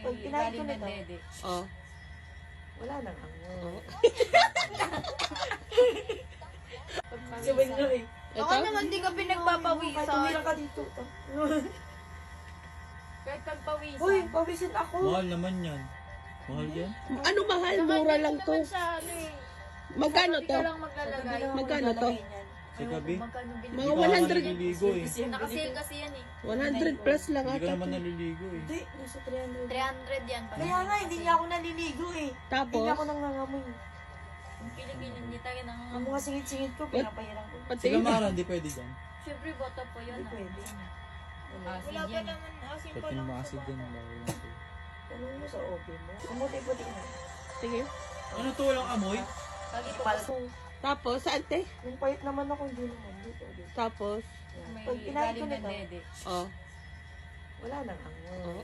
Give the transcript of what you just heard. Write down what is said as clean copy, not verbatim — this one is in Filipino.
Pag kinain ko ilalim ng nito, dede. Oh. wala nang ango. Oh. Sabay nga eh. Ako Ito? naman di ka Kahit pinagpapawisan. tumira ka dito. Kahit pagpawisan. Hoy, pawisin ako. Mahal naman yan. Mahal yan? Ano mahal? Mura lang to. Sa ano eh. Magkano Ikaw to? lang maglalagay. Magkano to? Sa gabi? Magkano Mga Hindi ka naman 100. naliligo eh. Nakasale kasi yan eh. 100 plus lang Hindi ka ata. naman naliligo eh. Hindi, nasa 300. 300 yan. Pag Kaya nga, hindi niya ako naliligo eh. Hindi Tapos, niya ako nangangamoy. Yung kilig-kilig, hindi tayo nang... Ang mga singit-singit ko, pinapahiran ko. pati Sa gamaran, di pwede dyan. Siyempre, bota po yun. Hindi pwede. Wala pa naman. Asin Pati yung maasid din. bawal na to. Tanong mo sa OP mo. Kumuti-puti na. Sige. Ano to, walang amoy? Pag ito Palso. Tapos, saan te? Yung pahit naman ako, hindi naman. Dito, dito. Tapos, may Pag kinain ko ilalim ng nito, dede. oh. wala nang ango. Oh.